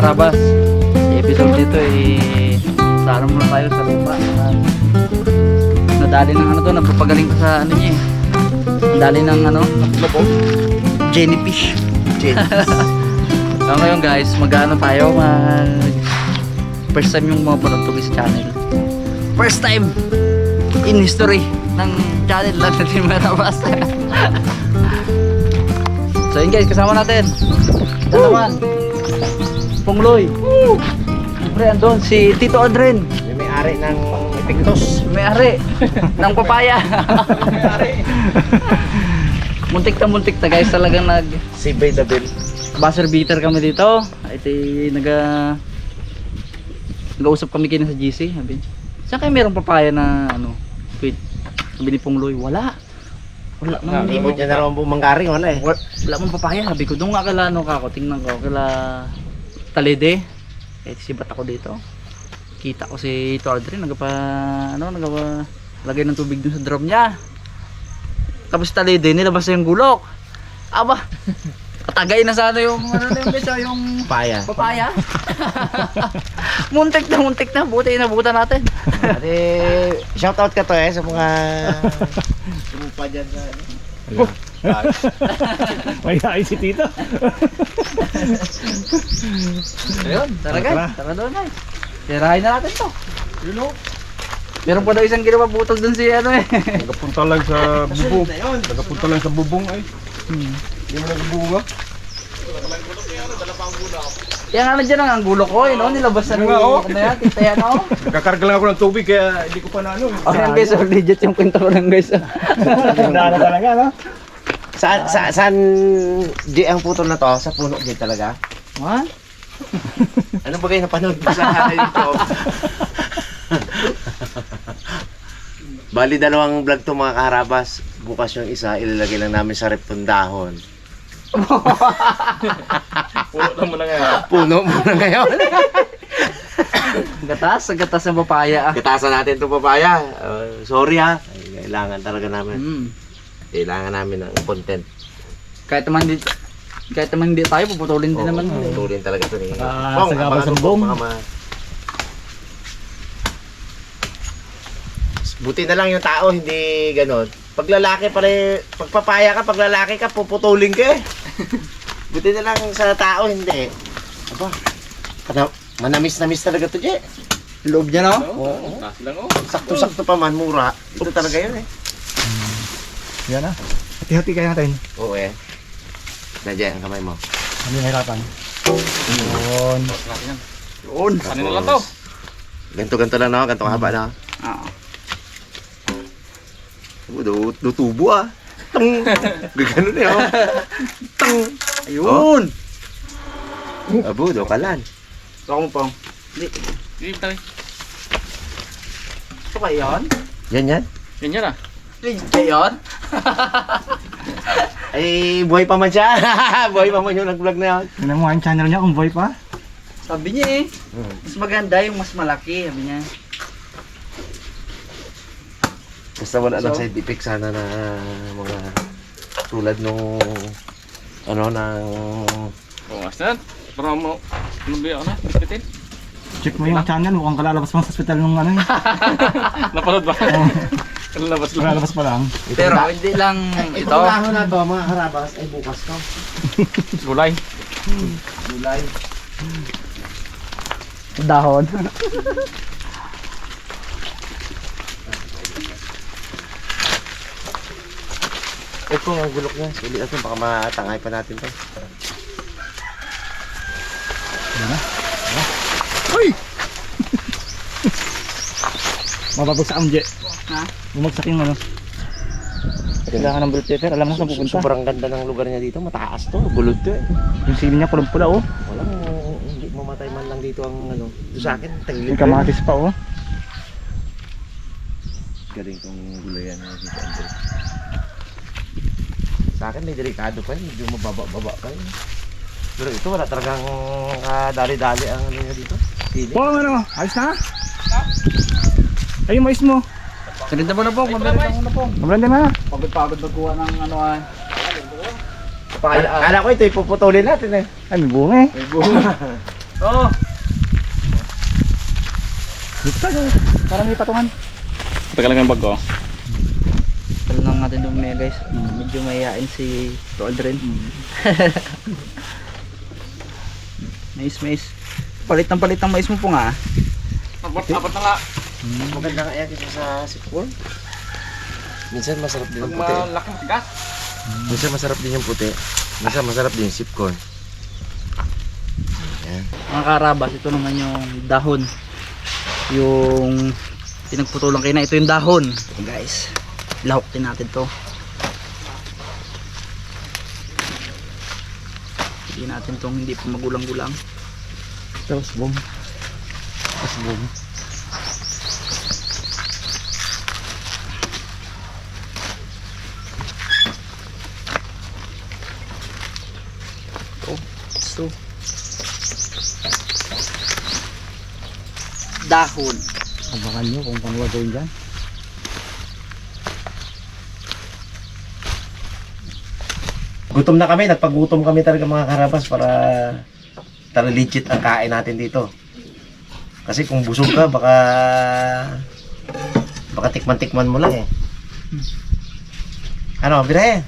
Karabas. Sa episode dito sa ano muna tayo sa lupa. Nadali ng ano to, nagpapagaling ko sa ano niya Nadali ng ano, jellyfish. So ngayon guys, mag-ano tayo, first time yung mga panagtuloy sa channel. First time in history ng channel lang natin Karabas. So yun guys, kasama natin dalawan Pungloy. Siyempre andun si Tito Adren, May-ari ng Epictus. may-ari ng papaya. Muntik na guys, talagang Si Bay Dabil. buzzer beater kami dito. Ito nag-usap kami kina sa GC. Sabi, saan kayo merong papaya na ano, wait, sabi ni Pungloy, wala mang Ibot niya na raw ang bumanggaring, wala eh. wala mang papaya. Sabi ko, doon nga kala ano kako, tingnan ko kala Talede. Sibat ako dito. Kita ko si Tordre lagay ng tubig dun sa drum niya. Tapos Talede, nilabas na yung gulok. Aba, katagay na sana yung yung papaya. muntik na, buti inabutan natin. Ate, shoutout ka to sa mga sumupa dyan sa May hain si Tito. Ayun, tara guys, tara doon guys. Tirahin na natin to. Meron pa daw isang ginawa butol dun si ano Nagapunta lang sa bubong. Nagapunta lang sa bubong ay. Hindi mo nagbunga. Yan nga nandiyan ang gulok ko, nilabas na ng gulok na yan, tita yan ako. Nakakarga lang ako ng tubig kaya hindi ko pa na ano. Ayan guys, legit yung kwento ko lang guys. Ganda na talaga no? Saan di ang putol na to? Sa puno di talaga? What? Ano ba kayo napanood mo sa YouTube? Bali dalawang vlog to mga Karabas. Bukas yung isa, ilalagay lang namin sa rep tong dahon. Puno mo na ngayon. Puno muna ngayon. Ang gatas ng papaya. Katasan natin itong papaya. Sorry ha. Kailangan talaga namin. Kailangan namin ng content. Kahit naman hindi tayo, puputulin din naman. Puputulin talaga ito ni Sagabas ng bong. Buti na lang yung tao, hindi ganon. Pag papaya ka, pag lalaki ka, puputulin ka eh. Buti na lang sa tao, hindi. Aba, manamis-namis talaga ito, Je. Loob niya, no? Oo. Sakto-sakto pa man, mura. Ito talaga yun eh. Yan na. Hati-hati kaya natin. Oo eh. Nadya, ang kamay mo. Ano yung hirapan? Yun. Yun. Ano na lang to? Ganto-ganto lang no, ganto haba na. Oo. Tubo ah. Tang. Gagano na oh. Tang. Ayun. Abo, do kalan. Gusto mo pong. Hindi pa tayo. Ito kayo yun? Yan. Yan yan ah. Kayo yun? Ay, buhay pa man siya. Buhay pa man yung nag-vlog na yun. Tingnan mo ang channel niya kung boy pa. Sabi niya mas maganda yung mas malaki, sabi niya. Basta wala lang So? side effect sana na mga tulad nung ano ng Oh, asan? Para mo lubi ako na, hospital. Check mo yung channel, mukhang kalalabas pang sa hospital nung ano eh. Napanood ba? Kalabas lang. Kalalabas pa lang. Pero hindi lang ito. dahon na to mga Karabas ay bukas to. Gulay. July. Dahon. Ito ang gulok niya. Sulit natin baka matangay pa natin to. Uy! Mababagsak ang Je. Ha? Bumagsak yung ano. Kailangan ng bullet paper, alam mo saan pupunta. Sobrang ganda ng lugar niya dito. Mataas to. Bulod to eh. Yung sili niya pulang pula oh. Walang hindi mamatay man lang dito ang ano. Ito sa akin, tagilid. May kamatis pa oh. Galing tong gulayan na dito, Andre. Sa akin may delikado pa yun, medyo mababa-baba pa yun. Pero ito wala talagang dali-dali ang ano niya dito. Sili. Po, ano? Ayos na? Ay, yung mais mo. Ganito mo na po, mamerenda mo na po. Mabranda na. Pagod magkuha ng ano Kala ko ito ipuputulin natin eh. Ay, may bunga eh. May bunga. Oo. Parang may patungan. Tagal lang yung bag ko. Tala lang natin dumaya guys. Medyo mayayain si Aldrin. Mais. Palit ng mais mo po nga. Apat na nga. Maganda nga yan kasi sa sipol. Minsan masarap din Pag yung puti. malaking tigas. Minsan masarap din yung puti. Minsan masarap din yung sipcorn. Ayan. Mga karabas, ito naman yung dahon. Yung pinagputulang kayo na, ito yung dahon. Okay guys, lahok din natin to. Hindi natin tong hindi pa magulang-gulang. Tapos boom. So, dahon. Abangan nyo kung paano gawin dyan. Gutom na kami, nagpagutom kami talaga mga karabas para legit ang kain natin dito. Kasi kung busog ka, baka tikman-tikman mo lang eh. Ano, birahe?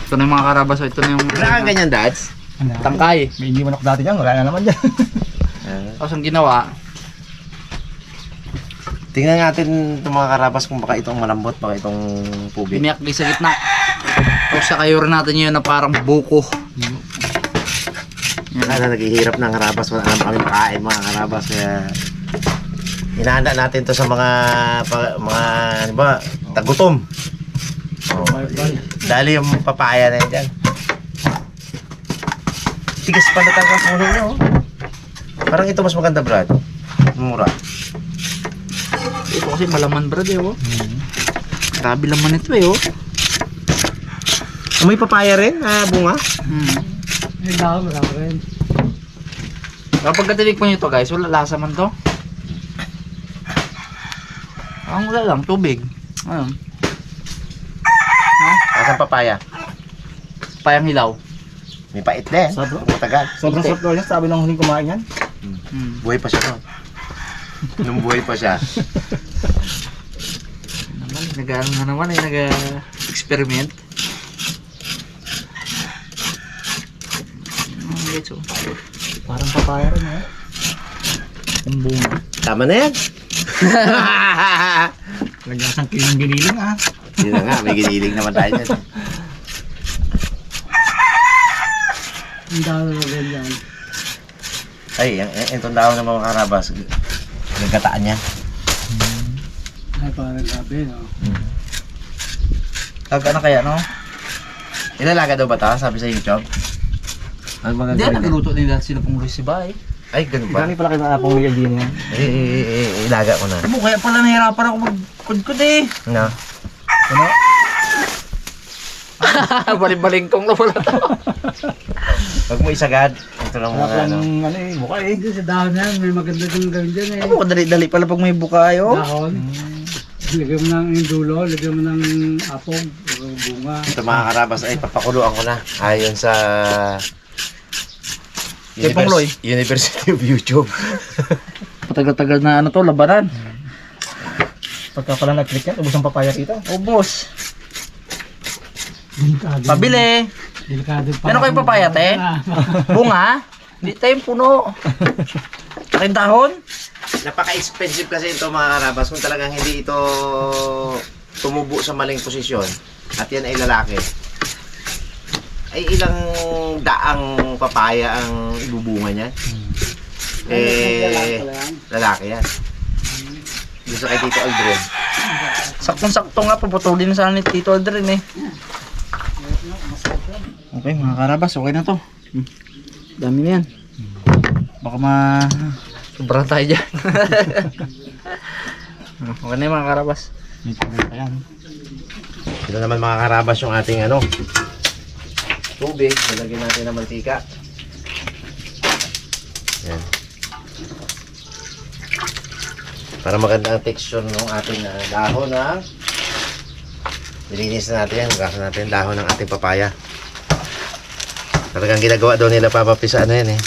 Ito na yung mga karabas. Ito na yung Wala kang ganyan, dads? tangkay. May iniwan ako dati dyan, wala na naman dyan. Tapos ang ginawa, Tingnan natin itong mga karabas kung baka itong malambot, baka itong pugi. biniyakli sa gitna. Tapos sa kayo rin natin yun na parang buko. Wala na naghihirap ng karabas, wala naman kami makain mga karabas. Kaya hinahanda natin to sa mga ano ba, tagutom. Oh, dali yung papaya na yan dyan. Tigas pa na talaga sa ulo nyo. Parang ito mas maganda, Brad. Mura. Ito kasi malaman brad eh oh. Grabe laman ito eh oh. May papaya rin, bunga. May dahon, marami rin. Kapag katinikman nyo ito guys, wala lasa man to. Ang wala lang, tubig. Ayun. Asan papaya? Payang hilaw. May pait din. Sobra. Matagal. Sobrang sarap daw yan, sabi ng huling kumain yan. Buhay pa siya nun. Nung buhay pa siya. Nag-ano na naman eh, nag-experiment. Guys oh. Parang papaya rin eh. Ang bunga. Tama na yan. Lagyasan kayo ng giniling ah. Yun na nga, may giniling naman tayo dyan. Ang dahon na rin yan. Ay, itong dahon ng mga karabas. Nagkataan niya. Ay, parang gabi no. Tag na kaya no? Ilalaga daw ba ito? Sabi sa YouTube? Ano mga Hindi, gagawin niya? nagluto nila sila pong Luis Sibay. Ay, ganun ba? Dami pala kayo na pong nilagyan yan. Ilaga ko na. Ano kaya pala nahirapan ako magkudkud eh. No? Ano? Baling-balingkong na pala to. Huwag mo isagad. Ito lang Wala mga pang ano. ano eh, mukha eh. Sa dahon yan, may maganda kang gawin dyan eh. Ano kadali-dali pala pag may bukayo? Dahon. Lagyan mo ng dulo, lagyan mo ng apog, bunga. Ito mga karabas ay papakuluan ko na. Ayon sa Kay Pangloy. University of YouTube. Matagal-tagal na ano to, labanan. Pagka pala nag-click yan, ubos ang papaya dito. Ubos. Delikado. Pabili. Delikado pa. Ano kayo papaya, te? Bunga? Hindi tayong puno. Aking dahon? Napaka-expensive kasi ito mga karabas kung talagang hindi ito tumubo sa maling posisyon at yan ay lalaki. Ay ilang daang papaya ang ibubunga niya. Lalaki yan. Gusto kay Tito Aldrin. Saktong-sakto nga, paputulin na sana ni Tito Aldrin eh. Okay mga karabas, okay na to. Dami na yan. Baka sobrang tayo dyan. Okay na yung mga karabas. Ito naman mga karabas yung ating ano tubig. Nalagyan natin ng mantika. Yan. Para maganda ang texture ng ating dahon ng nilinis na natin yan. Hugasan natin dahon ng ating papaya. Talagang ginagawa daw nila Papa P sa ano yan eh.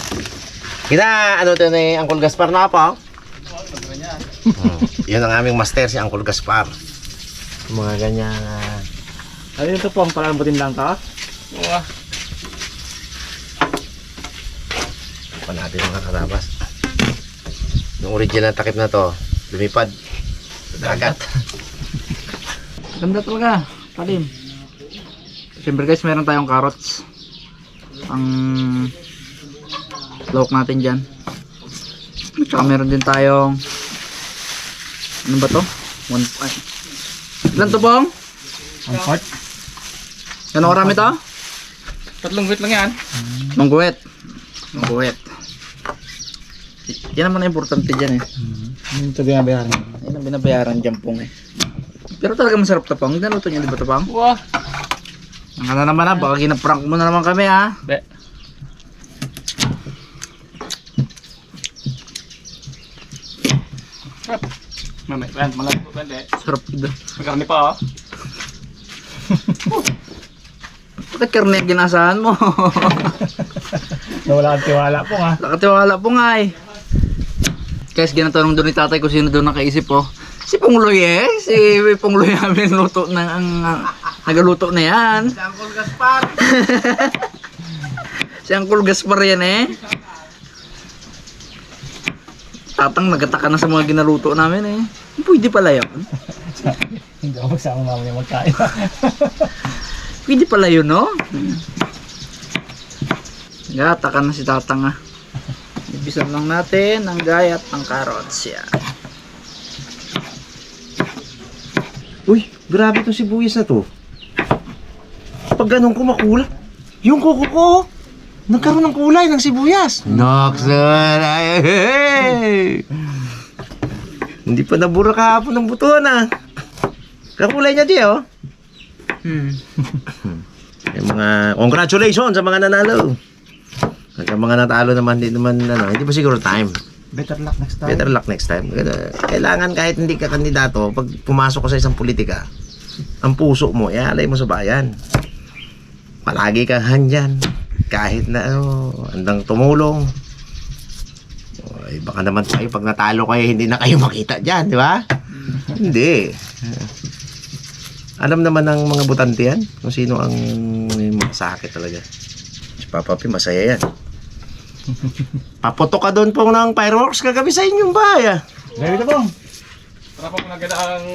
Ano to ni Uncle Gaspar na pa? Yun ang aming master, si Uncle Gaspar. Mga ganyan. Ano ito po, ang palambutin lang ka? Oo. Pa natin mga karabas. Yung original takip na to, lumipad sa dagat. Ganda talaga. Talim. Siyempre guys, meron tayong carrots. Ang lawak natin dyan. Tsaka meron din tayong ano ba to? Ilan to pong? Ang part? Gano'ng karami to? 3 wait lang yan. Mangguwet. Mangguwet. Yan naman ang importante dyan eh. Ito binabayaran. Yan ang binabayaran dyan pong eh. Pero talaga masarap to pong. Naluto niya di ba to pong? Wow. Ang ka na naman ha. Baka ginaprank mo na naman kami ha. Be. Sarap. Mamay, malag po ba? Sarap ito. Magkarni pa oh. Bakit karne ang ginasahan mo? Wala kang tiwala po nga. Nakatiwala po nga eh. Guys, ginatanong doon ni tatay kung sino doon nakaisip po. Si Pongloy eh. Si Pongloy namin luto na ang nagaluto na yan. Si Uncle Gaspar! Si Uncle Gaspar yan eh. Tatang nagataka na sa mga ginaluto namin eh. Pwede pala yun. Hindi ako magsama mamaya magkain. Pwede pala yun no? Gataka na si tatang ah. Ibisan lang natin ang gayat ng carrots yan. Uy, grabe to sibuyas na to. Pag ganun ko makulay, yung kuko ko, nagkaroon ng kulay ng sibuyas. Naksan! Hindi pa nabura kahapon ng butuan ah. Kakulay niya di oh. Yung mga congratulations sa mga nanalo. At sa mga natalo naman, hindi pa siguro time. Better luck next time. Better luck next time. Kailangan kahit hindi ka kandidato, pag pumasok ka sa isang politika, ang puso mo, ialay mo sa bayan. Palagi kang handyan. Kahit na handang tumulong. Ay, baka naman tayo, pag natalo kayo, hindi na kayo makita dyan, di ba? Hindi. Alam naman ng mga butante yan, kung sino ang masakit talaga. Si Papa P, masaya yan. Paputok ka doon pong ng fireworks kagabi sa inyong bahay ah. Ready na pong. Para pa mga gadaang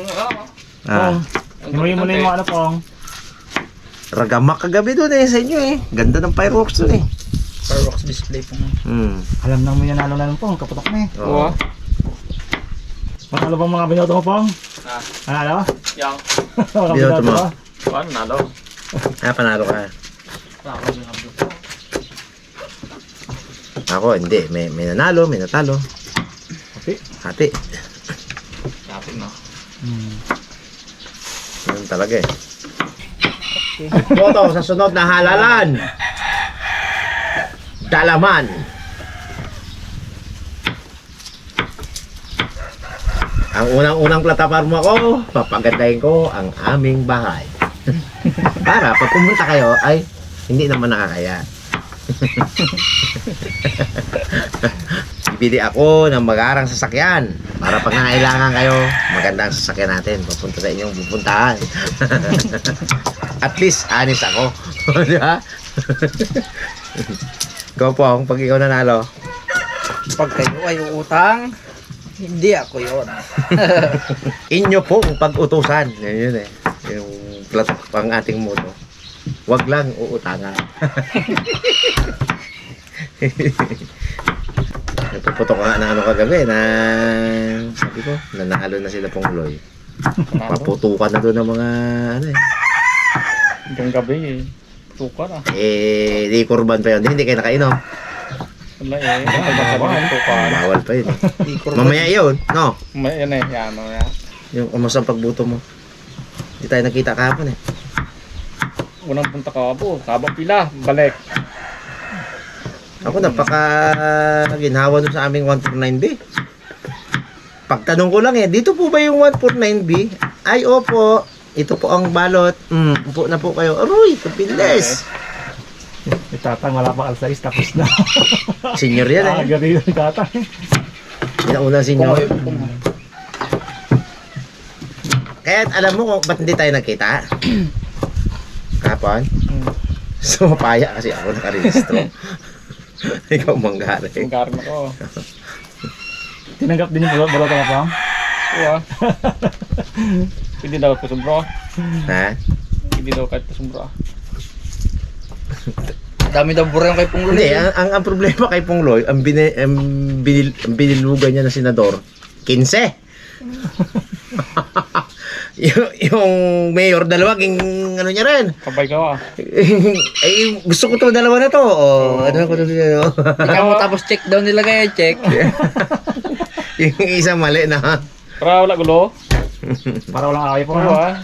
Himuyin mo na yung mga ano pong. Ragamak kagabi doon eh sa inyo eh. Ganda ng fireworks doon eh. Fireworks display po nga. Alam nang mo yan nalo na pong. Kaputok na eh. Oo. Matalo bang mga binoto mo pong? Ano? Yang. Mga Binoto mo? Paano nalo? Panalo ka. Ako hindi. May nanalo, may natalo. Hati. Kapit na. Ganun talaga eh. Boto sa sunod na halalan. Dalaman. Ang unang-unang plataforma ko, papagandahin ko ang aming bahay. Para pag pumunta kayo, ay hindi naman nakakaya. Bibili ako ng magarang sasakyan para pag nangailangan kayo, maganda ang sasakyan natin papunta sa inyong pupuntahan. At least honest ako. Di ba? Ikaw po, pag ikaw nanalo, Pag kayo ay uutang, hindi ako yun. inyo pong pag-utusan. Yun eh. Yung pang ating motto. Huwag lang uutangan. Nagpuputok nga na ano kagabi na sabi ko, nanalo na sila pong Loy. Paputukan na doon ng mga ano eh. Hanggang gabi tukar ah. Di kurban pa yun. Hindi kayo nakainom. Wala eh. Hanggang tukar. Bawal pa yun. Mamaya yun, no? May yan eh. Yan o yan. Yung umusang pagbuto mo. Hindi tayo nakita kahapon eh. Unang punta ka po. Kabang pila. Balik. Ako ginhawa nun sa aming 149B. Pagtanong ko lang eh, dito po ba yung 149B? Ay, opo. Ito po ang balot. Upo na po kayo. Aroy, kapilis. Si Tatang wala pa alas 6 tapos na. Senior yan eh. Agad yun si Tatang. Una senior. Kaya alam mo kung ba't hindi tayo nagkita? Kapon? Sumapaya kasi ako nakarehistro. Ikaw manggari. Karma ko. Tinanggap din yung balot na pang. Oo ah. Hindi daw pasumbro. Ha? Hindi daw kahit pasumbro. Dami daw bura yung kay Pungloy. Hindi, ang problema kay Pungloy, ang binilugan niya na senador, 15. yung mayor, dalawa, ano niya rin. Kabay ka ah. Ay, gusto ko to, dalawa na to. Ano ko to? Ikaw mo tapos check daw nilagay, check. Yung isang mali na. Para wala gulo. Para walang away po. Oo ah.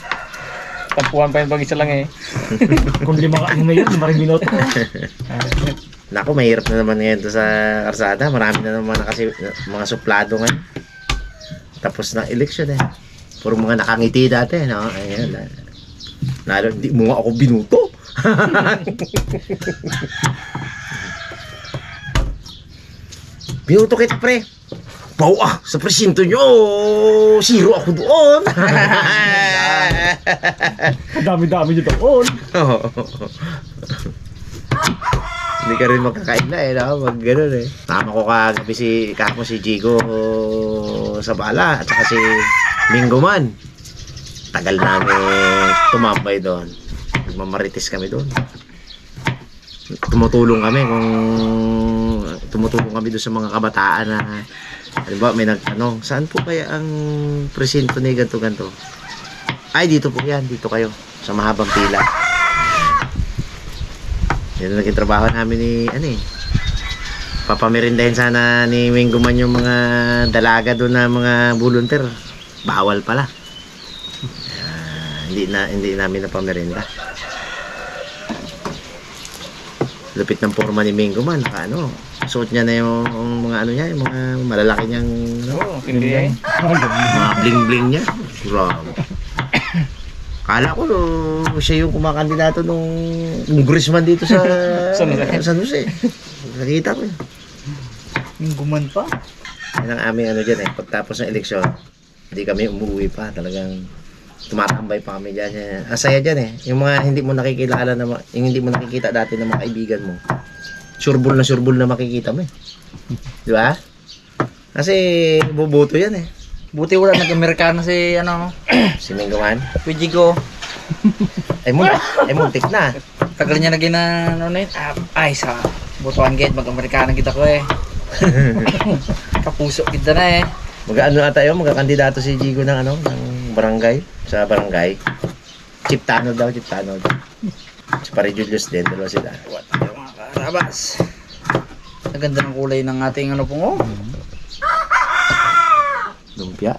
Tampuhan pa yung pag-isa lang eh. Kung lima rin minuto. Naku, mahirap na naman ngayon to sa karsada. Marami na naman kasi mga suplado ngayon. Tapos na election eh. Puro mga nakangiti dati, no? Ayan. Lalo, hindi mo nga ako binuto. Binuto kita, pre. Pau sa presinto nyo. Zero ako doon. Dami-dami nyo doon. Hindi ka rin magkakain na eh, no? Mag gano'n eh. Tama ko kahapon si Jigo sa bala at saka si Mingo Man. Tagal namin tumambay doon. Nagmamarites kami doon. Tumutulong kami doon sa mga kabataan na halimbawa may saan po kaya ang presinto ni ganto-ganto? Ay, dito po yan, dito kayo sa mahabang pila. Yan ang naging trabaho namin ni papamerindahin sana ni Mingo Man yung mga dalaga doon na mga volunteer. Bawal pala. Hindi namin napamerinda. Lupit ng forma ni Mingo Man, suot niya na yung mga yung mga malalaki niyang Oo, hindi eh. mga bling-bling niya. Grabe. Kala ko siya yung kumakandidato nung congressman dito sa San Jose. Nakita ko yun. Yung guman pa. Yan ang aming dyan eh. Pagtapos ng eleksyon, hindi kami umuwi pa. Talagang tumatambay pa kami dyan. Ang saya dyan eh. Yung mga hindi mo nakikilala yung hindi mo nakikita dati ng mga kaibigan mo. Surbol na makikita mo eh. Di ba? Kasi bubuto yan eh. Buti wala nag-Amerikano si Si Mingo Man. Pijigo. Ay muntik na. Tagal niya naging ay sa Butuan Gate, mag-Amerikano kita ko eh. Kapuso kita na eh. Magkakandidato si Jigo ng ng barangay, sa barangay. Chiptano daw. Si Pare Julius din, dalawa sila. What yung mga karabas. Ang ganda ng kulay ng ating Lumpia.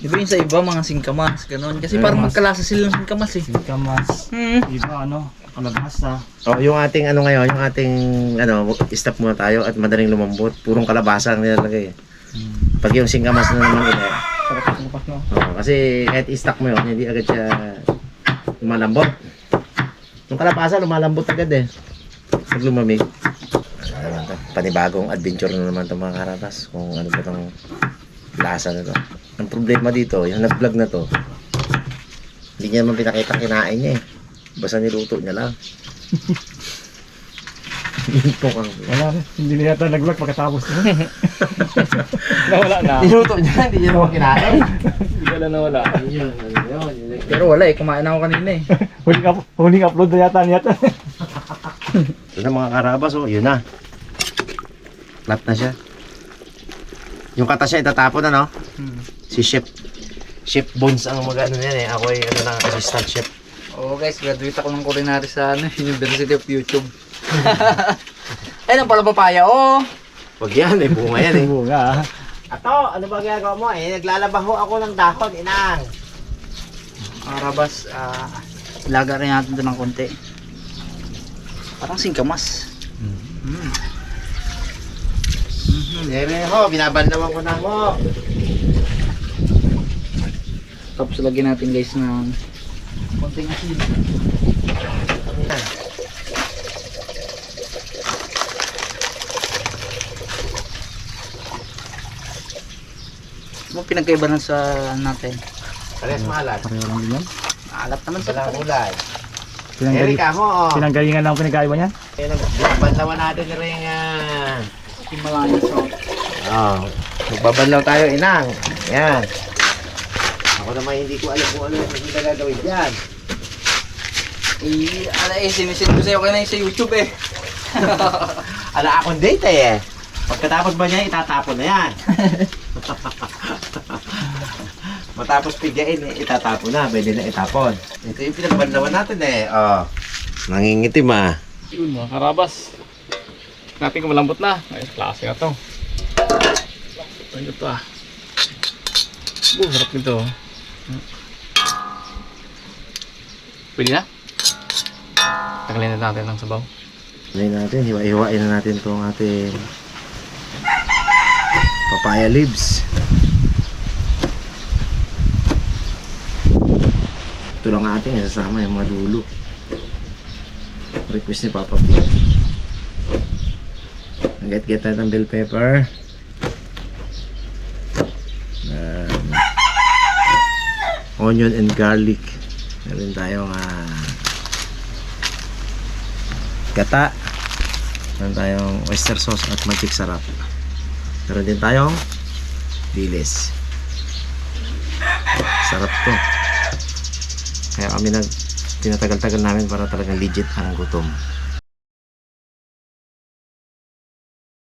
Di ba yun sa iba mga singkamas, gano'n. Kasi parang magkalasa sila ng singkamas eh. Singkamas. Iba kalabasa. Yung ating ngayon, yung ating stop muna tayo at madaling lumambot. Purong kalabasa ang nilalagay. Pag yung singkamas na naman Sarap ang lupas no. kasi kahit i-stock mo yun, hindi agad siya lumalambot. Yung kalabasa lumalambot agad eh. Pag lumamig. Panibagong adventure na naman itong mga karatas. Kung ano ba itong lasa na to. Ang problema dito, yung nag-vlog na to, hindi niya naman pinakita kinain niya eh. Basta niluto niya lang. Yun po ang... Wala rin. Hindi na yata nag-vlog pagkatapos na. Nawala na. Niluto niya, hindi niya naman kinain. Hindi ka na nawala. Yun. Pero wala eh, kumain ako kanina eh. Huling upload na yata niya. Ito na mga karabas, yun na. Flat na siya. Yung kata siya itatapon Si Chef Bones ang mag-ano yan eh. Ako ay lang, assistant chef. Oo guys, graduate ako ng culinary sa University of YouTube. Ayun ang pala papaya, Wag yan eh, bunga yan eh. Bunga. Ato, ano ba ginagawa mo eh? Naglalabaho ako ng dahon, inang. Karabas, laga rin natin ito ng konti. Parang singkamas. Ere ho, binabanlawan ko na mo. Tapos lagyan natin guys ng konting asin. Ano pinagkaiba lang sa natin? Parehas maalat. Pareho lang din yan. Alat naman sa Walang ulay. Pinanggali Erika mo, oh. pinanggalingan lang ang pinagkaiba niyan. Nagbabanlawan natin rin Himalayas. Magbabanlaw tayo, inang. Yan. Ako naman hindi ko alam kung ano yung hindi na gagawin dyan. Sinisin ko sa'yo kanina sa YouTube eh. Ala akong date eh. Pagkatapos ba niya, itatapon na yan. Matapos pigain, itatapon na. Pwede na itapon. Ito yung pinagbanlawan natin eh. Oh. Nangingitim ah. Yun mga karabas. Natin kung malambot na. Ay, klase na to. Ano to ah. Sarap nito. Pwede na? Tagalin na natin ng sabaw. Ngayon natin, hiwa-hiwain na natin itong ating papaya leaves. Ito lang ating isasama yung mga dulo. Request ni Papa B. Get natin bell pepper. Onion and garlic. Meron tayong gata. Meron tayong oyster sauce at magic sarap. Meron din tayong dilis. Sarap to. Kaya kami tinatagal-tagal namin para talagang legit ang gutom.